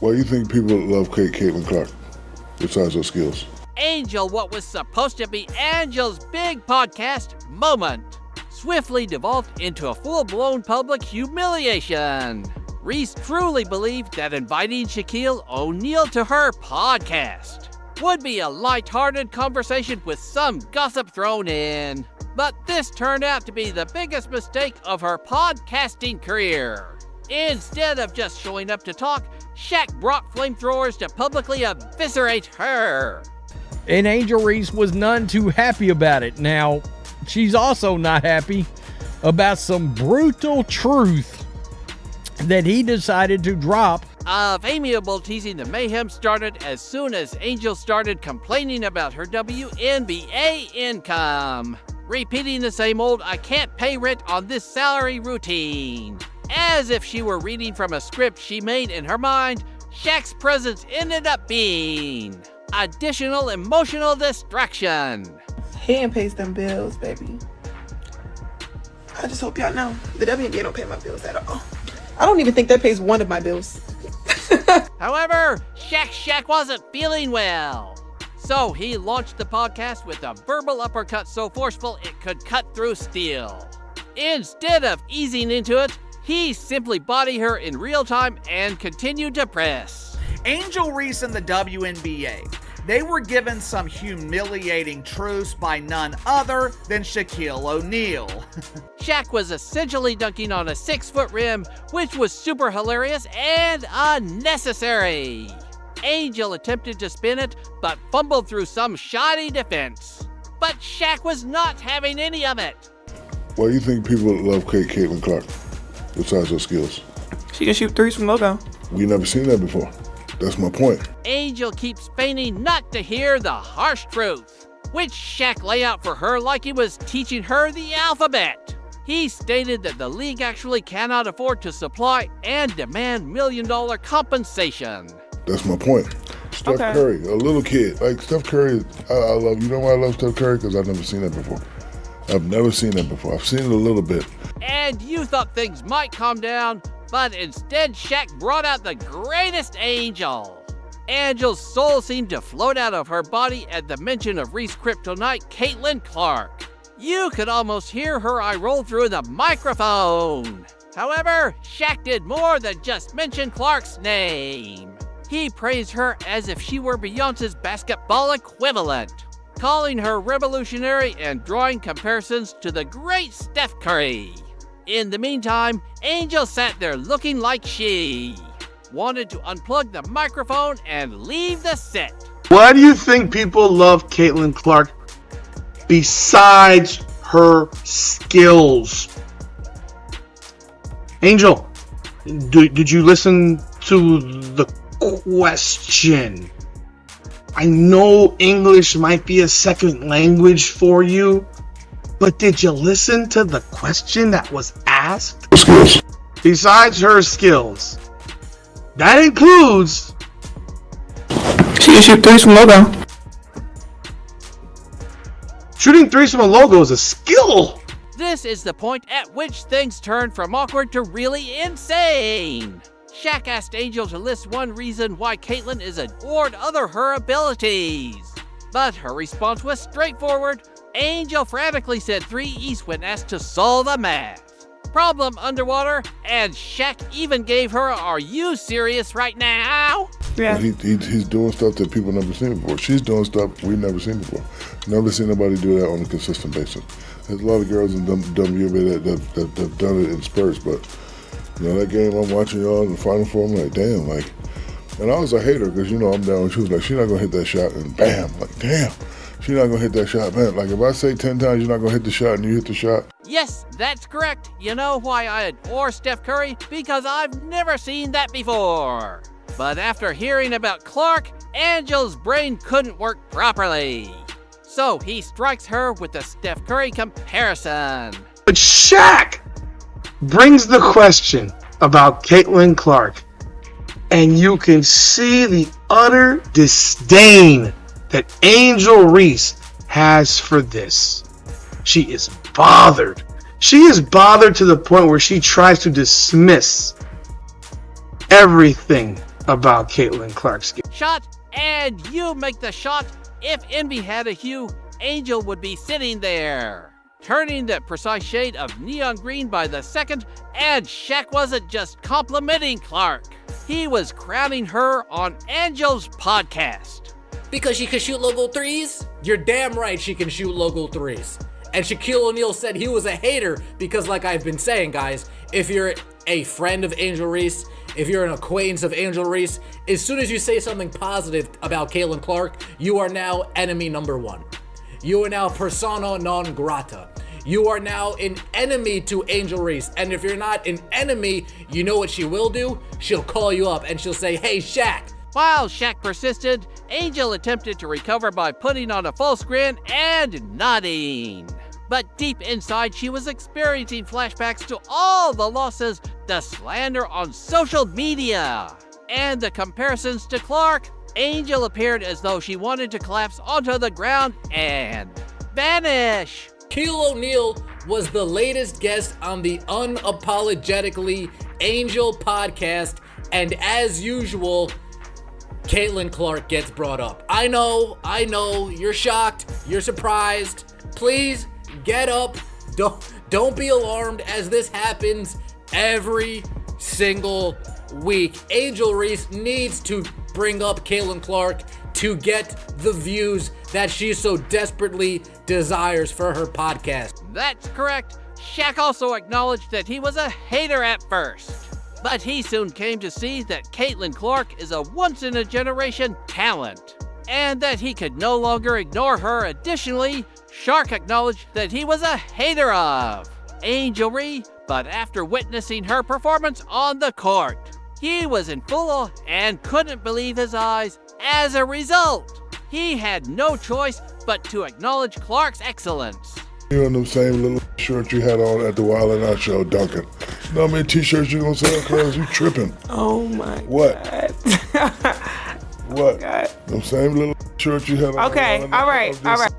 Why do you think people love Caitlin Clark, besides her skills? Angel, what was supposed to be Angel's big podcast moment, swiftly devolved into a full-blown public humiliation. Reese truly believed that inviting Shaquille O'Neal to her podcast would be a light-hearted conversation with some gossip thrown in. But this turned out to be the biggest mistake of her podcasting career. Instead of just showing up to talk, Shaq brought flamethrowers to publicly eviscerate her. And Angel Reese was none too happy about it. Now, she's also not happy about some brutal truth that he decided to drop. Of amiable teasing, the mayhem started as soon as Angel started complaining about her WNBA income, repeating the same old "I can't pay rent on this salary" routine. As if she were reading from a script she made in her mind, Shaq's presence ended up being additional emotional distraction. He ain't pays them bills, baby. I just hope y'all know the WNBA don't pay my bills at all. I don't even think that pays one of my bills. However, Shaq wasn't feeling well. So he launched the podcast with a verbal uppercut so forceful it could cut through steel. Instead of easing into it, he simply bodied her in real time and continued to press. Angel Reese and the WNBA. They were given some humiliating truths by none other than Shaquille O'Neal. Shaq was essentially dunking on a 6-foot rim, which was super hilarious and unnecessary. Angel attempted to spin it, but fumbled through some shoddy defense. But Shaq was not having any of it. Why do you think people love Caitlin Clark, besides her skills? She can shoot threes from logo. We never seen that before. That's my point. Angel keeps feigning not to hear the harsh truth, which Shaq lay out for her like he was teaching her the alphabet. He stated that the league actually cannot afford to supply and demand million-dollar compensation. That's my point. Steph Curry, a little kid. Like, Steph Curry, I love, you know why I love Steph Curry? Because I've never seen that before. I've never seen that before. I've seen it a little bit. And you thought things might calm down, but instead Shaq brought out the greatest Angel. Angel's soul seemed to float out of her body at the mention of Reese kryptonite Caitlin Clark. You could almost hear her eye roll through the microphone. However, Shaq did more than just mention Clark's name. He praised her as if she were Beyonce's basketball equivalent, calling her revolutionary and drawing comparisons to the great Steph Curry. In the meantime, Angel sat there looking like she wanted to unplug the microphone and leave the set. Why do you think people love Caitlin Clark besides her skills? Angel, did you listen to the question? I know English might be a second language for you, but did you listen to the question that was asked? Skills. Besides her skills. That includes... She can shoot threes from logo. Shooting threes from a logo is a skill. This is the point at which things turned from awkward to really insane. Shaq asked Angel to list one reason why Caitlin is adored other her abilities. But her response was straightforward. Angel frantically said 3 East when asked to solve the math problem underwater, and Shaq even gave her "Are you serious right now?" Yeah. He's doing stuff that people never seen before. She's doing stuff we've never seen before. Never seen nobody do that on a consistent basis. There's a lot of girls in WNBA that have done it in spurts, but you know, that game I'm watching y'all in the Final Four, I'm like, damn, like, and I was a hater because, you know, I'm down with she was like, she's not going to hit that shot, and bam, like, damn, she's not going to hit that shot, man. Like, if I say 10 times you're not going to hit the shot and you hit the shot. Yes, that's correct. You know why I adore Steph Curry? Because I've never seen that before. But after hearing about Clark, Angel's brain couldn't work properly. So he strikes her with the Steph Curry comparison. But Shaq brings the question about Caitlin Clark, and you can see the utter disdain that Angel Reese has for this. She is bothered. She is bothered to the point where she tries to dismiss everything about Caitlin Clark's game. Shot, and you make the shot. If Envy had a hue, Angel would be sitting there, turning that precise shade of neon green by the second, and Shaq wasn't just complimenting Clark. He was crowning her on Angel's podcast. Because she can shoot logo threes? You're damn right she can shoot logo threes. And Shaquille O'Neal said he was a hater because, like I've been saying, guys, if you're a friend of Angel Reese, if you're an acquaintance of Angel Reese, as soon as you say something positive about Caitlin Clark, you are now enemy number one. You are now persona non grata. You are now an enemy to Angel Reese. And if you're not an enemy, you know what she will do? She'll call you up and she'll say, hey, Shaq. While Shaq persisted, Angel attempted to recover by putting on a false grin and nodding. But deep inside, she was experiencing flashbacks to all the losses, the slander on social media, and the comparisons to Clark. Angel appeared as though she wanted to collapse onto the ground and vanish. Shaquille O'Neal was the latest guest on the Unapologetically Angel podcast, and as usual, Caitlin Clark gets brought up. I know, you're shocked, you're surprised. Please get up. Don't be alarmed, as this happens every single week. Angel Reese needs to bring up Caitlin Clark to get the views that she so desperately desires for her podcast. That's correct. Shaq also acknowledged that he was a hater at first, but he soon came to see that Caitlin Clark is a once-in-a-generation talent, and that he could no longer ignore her. Additionally, Shark acknowledged that he was a hater of Angel Reese, but after witnessing her performance on the court, he was in full awe and couldn't believe his eyes. As a result, he had no choice but to acknowledge Clark's excellence. You in them same little shorts you had on at the Wild 'N Out show, Duncan. You know how many t-shirts you gonna sell, cuz? You tripping. Oh my What? God. What? God. Them same little shorts you had on. Okay, all right.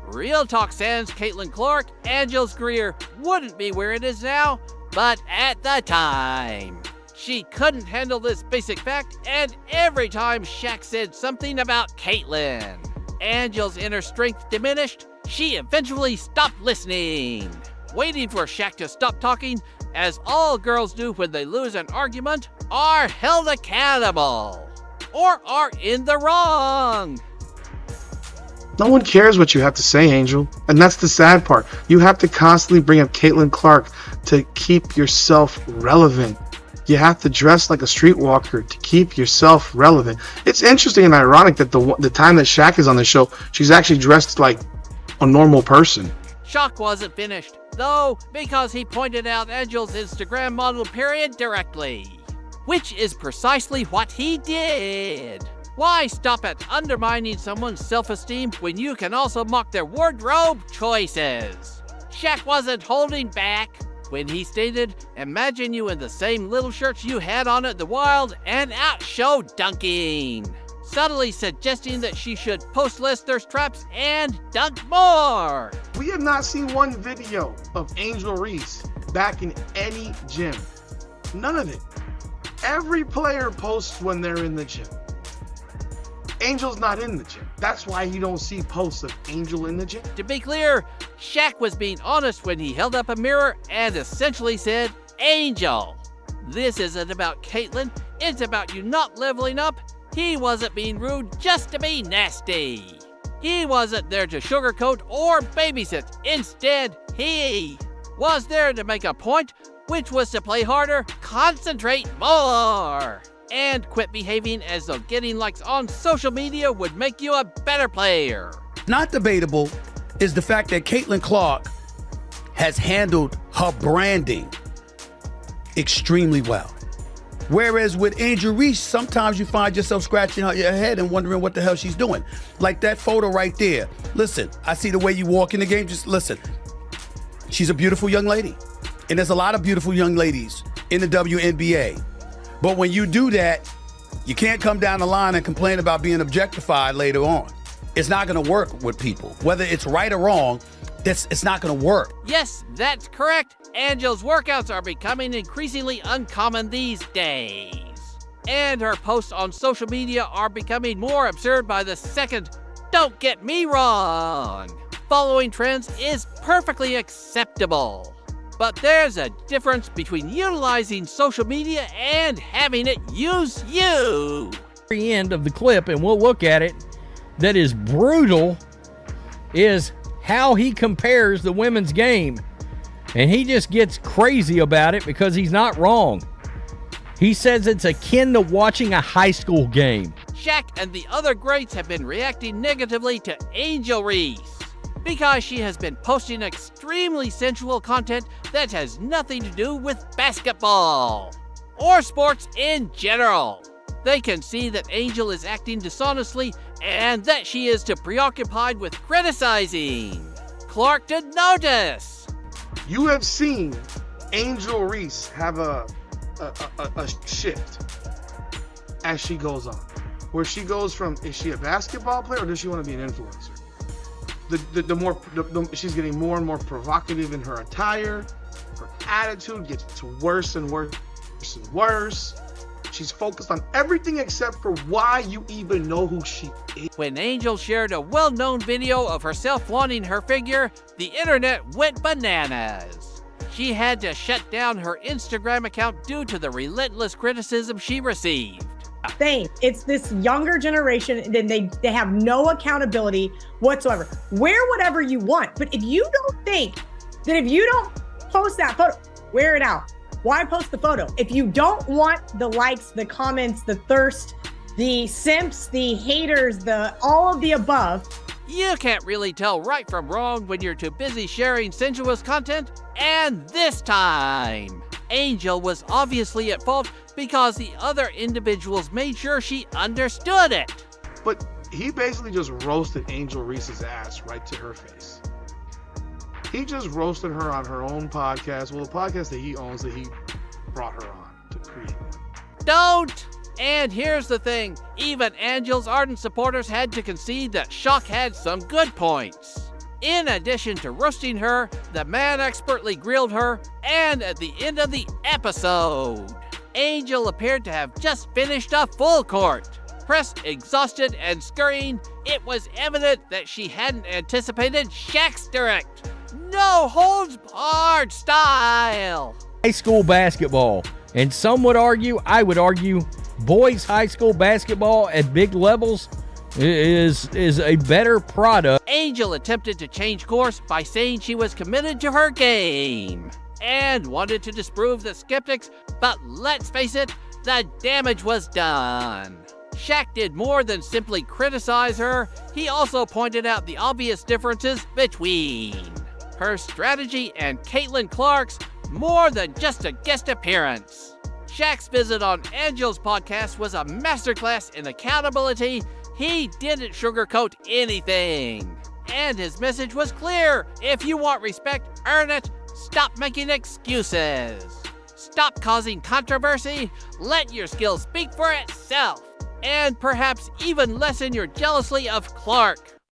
Real talk sans Caitlin Clark, Angel's career wouldn't be where it is now, but at the time, she couldn't handle this basic fact, and every time Shaq said something about Caitlin, Angel's inner strength diminished. She eventually stopped listening, waiting for Shaq to stop talking, as all girls do when they lose an argument, are held accountable, or are in the wrong. No one cares what you have to say, Angel. And that's the sad part. You have to constantly bring up Caitlin Clark to keep yourself relevant. You have to dress like a streetwalker to keep yourself relevant. It's interesting and ironic that the time that Shaq is on the show, she's actually dressed like a normal person. Shaq wasn't finished, though, because he pointed out Angel's Instagram model period directly, which is precisely what he did. Why stop at undermining someone's self-esteem when you can also mock their wardrobe choices? Shaq wasn't holding back when he stated, imagine you in the same little shirts you had on at the Wild 'N Out show dunking, subtly suggesting that she should post less thirst traps and dunk more. We have not seen one video of Angel Reese back in any gym. None of it. Every player posts when they're in the gym. Angel's not in the gym. That's why you don't see posts of Angel in the gym. To be clear, Shaq was being honest when he held up a mirror and essentially said, Angel, this isn't about Caitlin, it's about you not leveling up. He wasn't being rude just to be nasty. He wasn't there to sugarcoat or babysit. Instead, he was there to make a point, which was to play harder, concentrate more, and quit behaving as though getting likes on social media would make you a better player. Not debatable is the fact that Caitlin Clark has handled her branding extremely well. Whereas with Angel Reese, sometimes you find yourself scratching your head and wondering what the hell she's doing. Like that photo right there. Listen, I see the way you walk in the game. Just listen. She's a beautiful young lady. And there's a lot of beautiful young ladies in the WNBA. But when you do that, you can't come down the line and complain about being objectified later on. It's not going to work with people. Whether it's right or wrong, it's not going to work. Yes, that's correct. Angel's workouts are becoming increasingly uncommon these days. and her posts on social media are becoming more absurd by the second. Don't get me wrong. Following trends is perfectly acceptable. But there's a difference between utilizing social media and having it use you. The end of the clip, and we'll look at it, that is brutal, is how he compares the women's game. And he just gets crazy about it because he's not wrong. He says it's akin to watching a high school game. Shaq and the other greats have been reacting negatively to Angel Reese because she has been posting extremely sensual content that has nothing to do with basketball or sports in general. They can see that Angel is acting dishonestly and that she is too preoccupied with criticizing. Clark did notice. You have seen Angel Reese have a shift as she goes on, where she goes from, is she a basketball player or does she want to be an influencer? She's getting more and more provocative in her attire. Her attitude gets worse and worse and worse. She's focused on everything except for why you even know who she is. When Angel shared a well-known video of herself flaunting her figure, the internet went bananas. She had to shut down her Instagram account due to the relentless criticism she received. Same. It's this younger generation, and they have no accountability whatsoever. Wear whatever you want, but if you don't think that if you don't post that photo, wear it out. Why post the photo? If you don't want the likes, the comments, the thirst, the simps, the haters, all of the above. You can't really tell right from wrong when you're too busy sharing sensuous content. And this time, Angel was obviously at fault because the other individuals made sure she understood it. But he basically just roasted Angel Reese's ass right to her face. He just roasted her on her own podcast. Well, a podcast that he owns, that he brought her on to create. Don't! And here's the thing. Even Angel's ardent supporters had to concede that Shaq had some good points. In addition to roasting her, the man expertly grilled her, and at the end of the episode, Angel appeared to have just finished a full court. Pressed, exhausted, and scurrying, it was evident that she hadn't anticipated Shaq's direct, no holds barred style. High school basketball, and some would argue, I would argue, boys high school basketball at big levels is a better product. Angel attempted to change course by saying she was committed to her game and wanted to disprove the skeptics, but let's face it, the damage was done. Shaq did more than simply criticize her. He also pointed out the obvious differences between her strategy and Caitlin Clark's, more than just a guest appearance. Shaq's visit on Angel's podcast was a masterclass in accountability. He didn't sugarcoat anything. And his message was clear. If you want respect, earn it. Stop making excuses. Stop causing controversy. Let your skill speak for itself. And perhaps even lessen your jealousy of Clark.